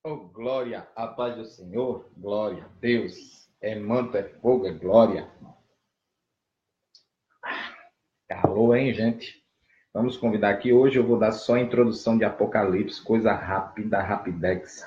Oh, glória à paz do Senhor, glória a Deus. É manto, é fogo, é glória. Calor, hein, gente? Vamos convidar aqui. Hoje eu vou dar só a introdução de Apocalipse, coisa rápida, rapidex,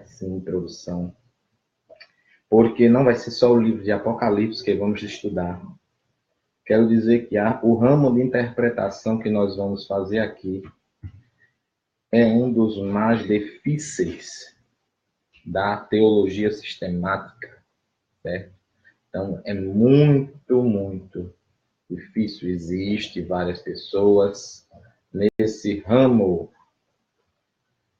sem introdução. Porque não vai ser só o livro de Apocalipse que vamos estudar. Quero dizer que o ramo de interpretação que nós vamos fazer aqui é um dos mais difíceis da teologia sistemática, certo? Então, é muito difícil. Existe várias pessoas nesse ramo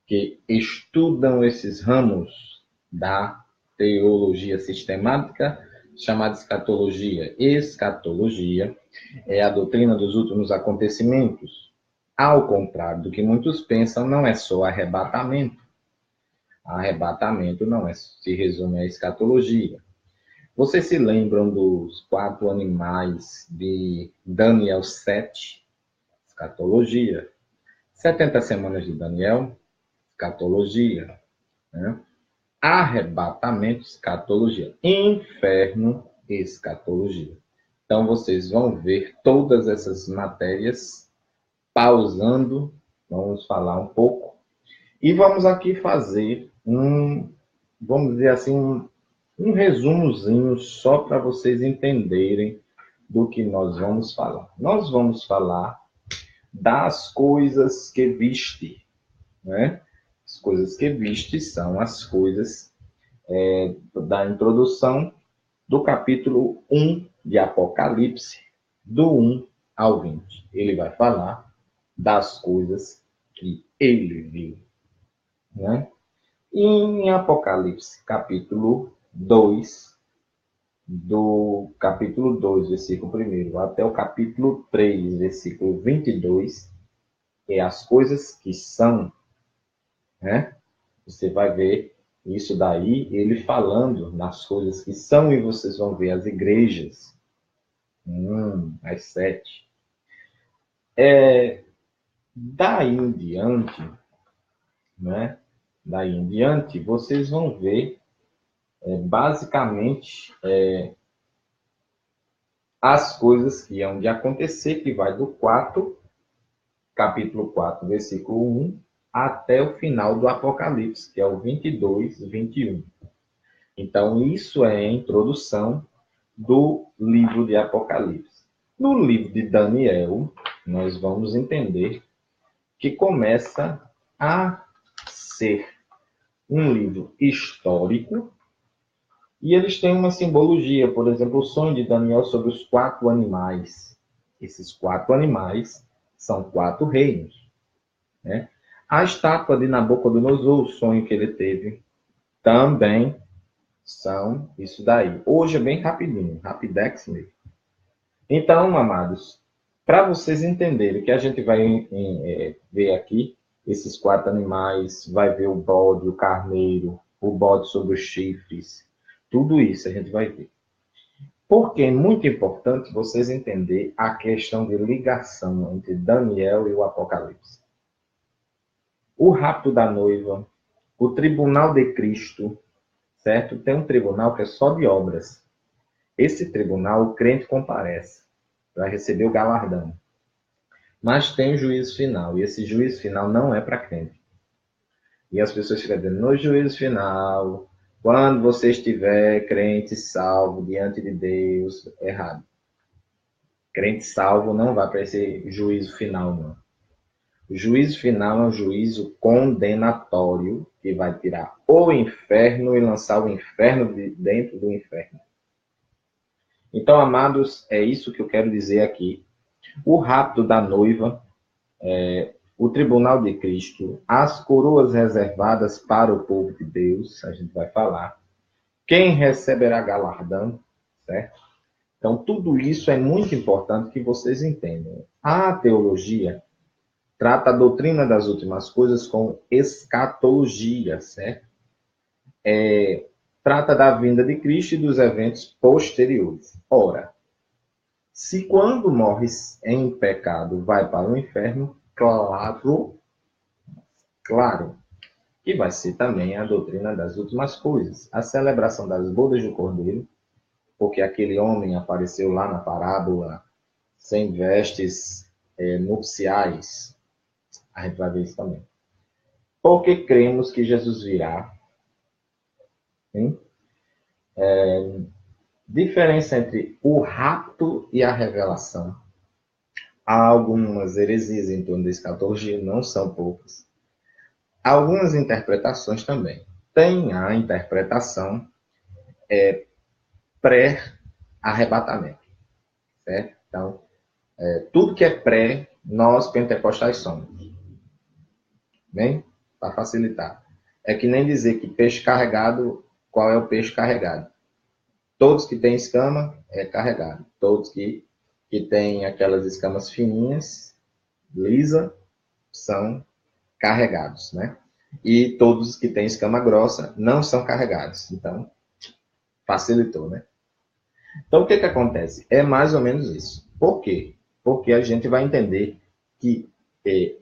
que estudam esses ramos da teologia sistemática, chamada escatologia. Escatologia é a doutrina dos últimos acontecimentos. Ao contrário do que muitos pensam, não é só arrebatamento. Arrebatamento não se resume à escatologia. Vocês se lembram dos 4 animais de Daniel 7? Escatologia. 70 semanas de Daniel, escatologia. Né? Arrebatamento, escatologia. Inferno, escatologia. Então, vocês vão ver todas essas matérias pausando. Vamos falar um pouco. E vamos aqui fazer vamos dizer assim, um resumozinho só para vocês entenderem do que nós vamos falar. Nós vamos falar das coisas que viste, né? As coisas que viste são as coisas da introdução do capítulo 1 de Apocalipse, do 1 ao 20. Ele vai falar das coisas que ele viu, né? E em Apocalipse, capítulo 2, do capítulo 2, versículo 1 até o capítulo 3, versículo 22, é as coisas que são, né? Você vai ver isso daí, ele falando nas coisas que são, e vocês vão ver as igrejas. As 7. Daí em diante, né? Daí em diante, vocês vão ver, basicamente, as coisas que hão de acontecer, que vai do 4, capítulo 4, versículo 1, até o final do Apocalipse, que é o 22, 21. Então, isso é a introdução do livro de Apocalipse. No livro de Daniel, nós vamos entender que começa a ser um livro histórico, e eles têm uma simbologia. Por exemplo, o sonho de Daniel sobre os 4 animais. Esses 4 animais são 4 reinos, né? A estátua de Nabucodonosor, o sonho que ele teve, também são isso daí. Hoje é bem rapidinho, rapidex mesmo. Então, amados, para vocês entenderem que a gente vai ver aqui, esses 4 animais, vai ver o bode, o carneiro, o bode sobre os chifres, tudo isso a gente vai ver. Porque é muito importante vocês entenderem a questão de ligação entre Daniel e o Apocalipse. O rapto da noiva, o tribunal de Cristo, certo? Tem um tribunal que é só de obras. Esse tribunal, o crente comparece para receber o galardão. Mas tem o juízo final, e esse juízo final não é para crente. E as pessoas ficam dizendo, no juízo final, quando você estiver crente salvo diante de Deus, errado. Crente salvo não vai para esse juízo final, não. O juízo final é um juízo condenatório que vai tirar o inferno e lançar o inferno dentro do inferno. Então, amados, é isso que eu quero dizer aqui. O rapto da noiva, o tribunal de Cristo, as coroas reservadas para o povo de Deus, a gente vai falar. Quem receberá galardão, certo? Então, tudo isso é muito importante que vocês entendam. A teologia trata a doutrina das últimas coisas com escatologia, certo? Trata da vinda de Cristo e dos eventos posteriores. Ora, se quando morres em pecado vai para o inferno, claro, que vai ser também a doutrina das últimas coisas, a celebração das bodas do Cordeiro, porque aquele homem apareceu lá na parábola sem vestes nupciais. A gente vai ver isso também. Porque cremos que Jesus virá. Hein? Diferença entre o rapto e a revelação. Há algumas heresias em torno da escatologia, não são poucas. Algumas interpretações também. Tem a interpretação pré-arrebatamento. Certo? Então, tudo que é pré, nós pentecostais somos. Bem? Para facilitar. É que nem dizer que peixe carregado, qual é o peixe carregado? Todos que têm escama, é carregado. Todos que têm aquelas escamas fininhas, lisa, são carregados, né? E todos que têm escama grossa não são carregados. Então, facilitou, né? Então, o que acontece? É mais ou menos isso. Por quê? Porque a gente vai entender que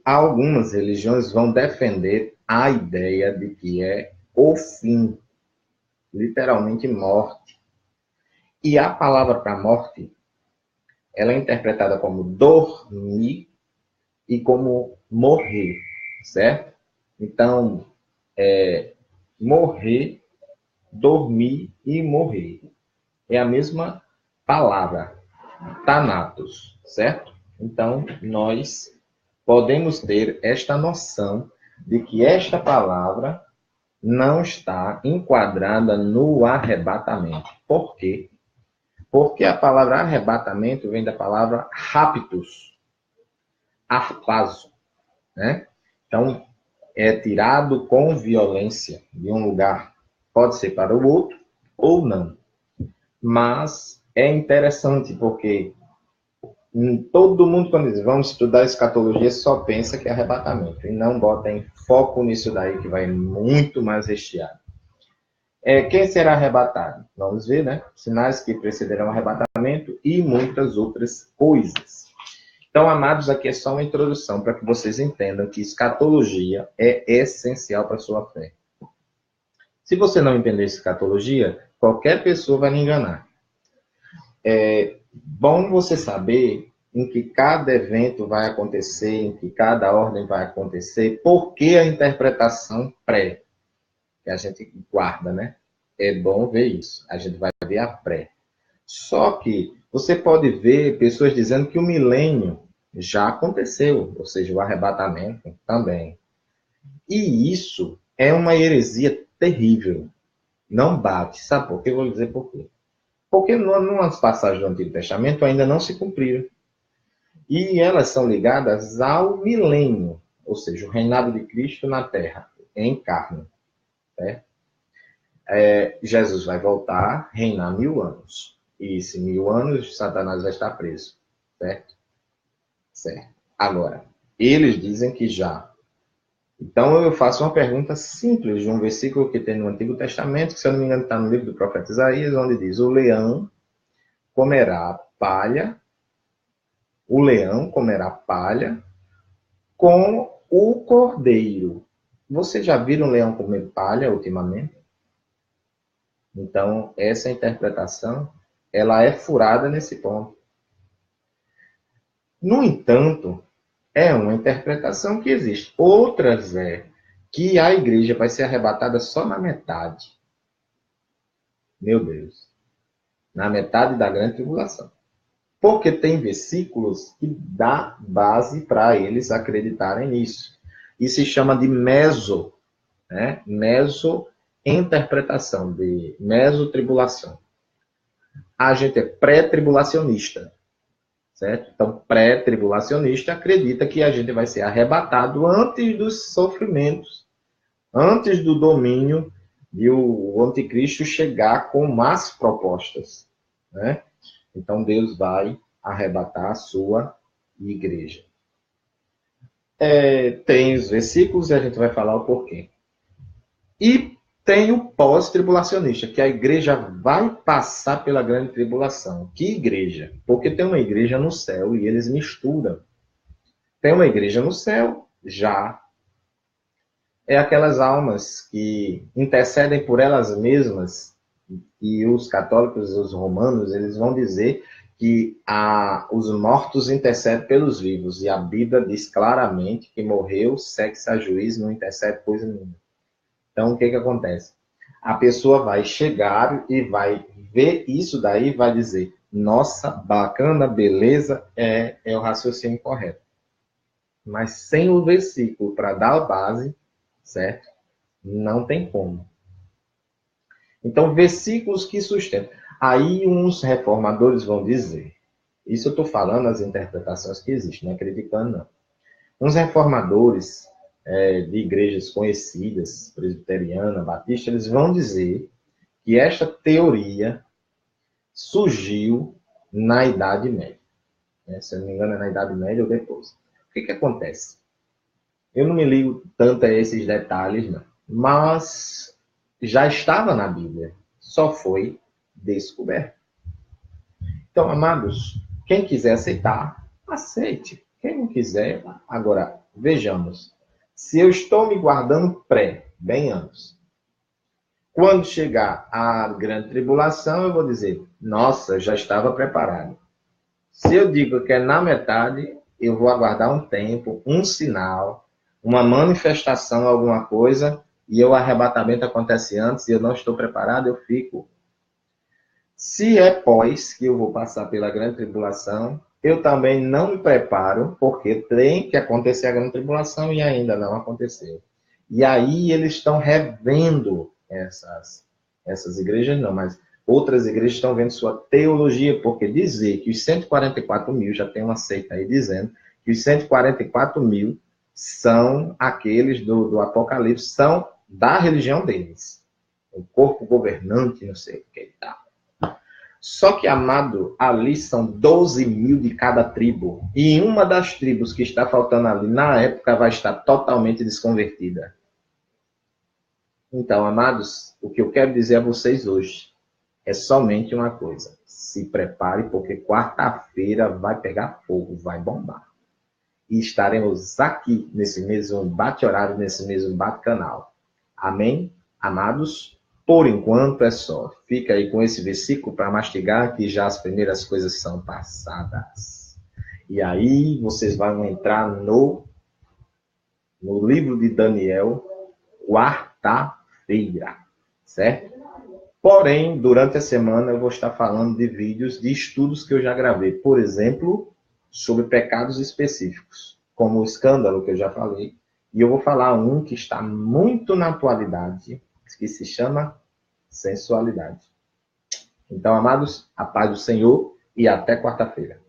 algumas religiões vão defender a ideia de que é o fim, literalmente morte. E a palavra para morte, ela é interpretada como dormir e como morrer, certo? Então, morrer, dormir e morrer. É a mesma palavra, thanatos, certo? Então, nós podemos ter esta noção de que esta palavra não está enquadrada no arrebatamento. Por quê? Porque a palavra arrebatamento vem da palavra raptus, harpazo, né? Então, é tirado com violência de um lugar. Pode ser para o outro ou não. Mas é interessante porque todo mundo, quando diz vamos estudar escatologia, só pensa que é arrebatamento. E não bota em foco nisso daí, que vai muito mais recheado. Quem será arrebatado? Vamos ver, né? Sinais que precederão o arrebatamento e muitas outras coisas. Então, amados, aqui é só uma introdução para que vocês entendam que escatologia é essencial para a sua fé. Se você não entender escatologia, qualquer pessoa vai lhe enganar. É bom você saber em que cada evento vai acontecer, em que cada ordem vai acontecer, por que a interpretação pré, que a gente guarda, né? É bom ver isso. A gente vai ver a pré. Só que você pode ver pessoas dizendo que o milênio já aconteceu, ou seja, o arrebatamento também. E isso é uma heresia terrível. Não bate. Sabe por quê? Eu vou dizer por quê. Porque numas passagens do Antigo Testamento ainda não se cumpriram. E elas são ligadas ao milênio, ou seja, o reinado de Cristo na Terra, em carne. Certo? Jesus vai voltar, reinar 1000 anos. E esses 1000 anos, Satanás vai estar preso. Certo? Certo. Agora, eles dizem que já. Então, eu faço uma pergunta simples de um versículo que tem no Antigo Testamento, que, se eu não me engano, está no livro do profeta Isaías, onde diz: o leão comerá palha com o cordeiro. Você já viu um leão comer palha ultimamente? Então, essa interpretação, ela é furada nesse ponto. No entanto, é uma interpretação que existe. Outras que a igreja vai ser arrebatada só na metade. Meu Deus. Na metade da grande tribulação. Porque tem versículos que dá base para eles acreditarem nisso. E se chama de meso, né? Meso-interpretação, de mesotribulação. A gente é pré-tribulacionista, certo? Então, pré-tribulacionista acredita que a gente vai ser arrebatado antes dos sofrimentos, antes do domínio de o anticristo chegar com más propostas, né? Então, Deus vai arrebatar a sua igreja. Tem os versículos e a gente vai falar o porquê. E tem o pós-tribulacionista, que a igreja vai passar pela grande tribulação. Que igreja? Porque tem uma igreja no céu e eles misturam. Tem uma igreja no céu, já. é aquelas almas que intercedem por elas mesmas, e os católicos, os romanos, eles vão dizer que os mortos intercedem pelos vivos, e a Bíblia diz claramente que morreu, segue-se a juízo, não intercede coisa nenhuma. Então, o que acontece? A pessoa vai chegar e vai ver isso daí e vai dizer, nossa, bacana, beleza, é o raciocínio correto. Mas sem o versículo para dar a base, certo? Não tem como. Então, versículos que sustentam. Aí uns reformadores vão dizer, isso eu estou falando as interpretações que existem, não é criticando, não. Uns reformadores de igrejas conhecidas, presbiteriana, batista, eles vão dizer que esta teoria surgiu na Idade Média. Se eu não me engano, é na Idade Média ou depois. O que acontece? Eu não me ligo tanto a esses detalhes, não. Mas já estava na Bíblia. Só foi descoberto. Então, amados, quem quiser aceitar, aceite. Quem não quiser, agora, vejamos. Se eu estou me guardando bem antes, quando chegar a grande tribulação, eu vou dizer, nossa, já estava preparado. Se eu digo que é na metade, eu vou aguardar um tempo, um sinal, uma manifestação, alguma coisa, e o arrebatamento acontece antes e eu não estou preparado, eu fico. Se é pós que eu vou passar pela grande tribulação, eu também não me preparo, porque tem que acontecer a grande tribulação e ainda não aconteceu. E aí eles estão revendo essas igrejas, não, mas outras igrejas estão vendo sua teologia, porque dizer que os 144 mil, já tem uma seita aí dizendo, que os 144 mil são aqueles do Apocalipse, são da religião deles. O corpo governante, não sei o que e tal. Só que, amado, ali são 12 mil de cada tribo. E uma das tribos que está faltando ali, na época, vai estar totalmente desconvertida. Então, amados, o que eu quero dizer a vocês hoje é somente uma coisa. Se prepare, porque quarta-feira vai pegar fogo, vai bombar. E estaremos aqui, nesse mesmo bate-horário, nesse mesmo bate-canal. Amém? Amados? Por enquanto é só. Fica aí com esse versículo para mastigar, que já as primeiras coisas são passadas. E aí vocês vão entrar no livro de Daniel, quarta-feira, certo? Porém, durante a semana eu vou estar falando de vídeos, de estudos que eu já gravei. Por exemplo, sobre pecados específicos, como o escândalo que eu já falei. E eu vou falar um que está muito na atualidade, que se chama sensualidade. Então, amados, a paz do Senhor e até quarta-feira.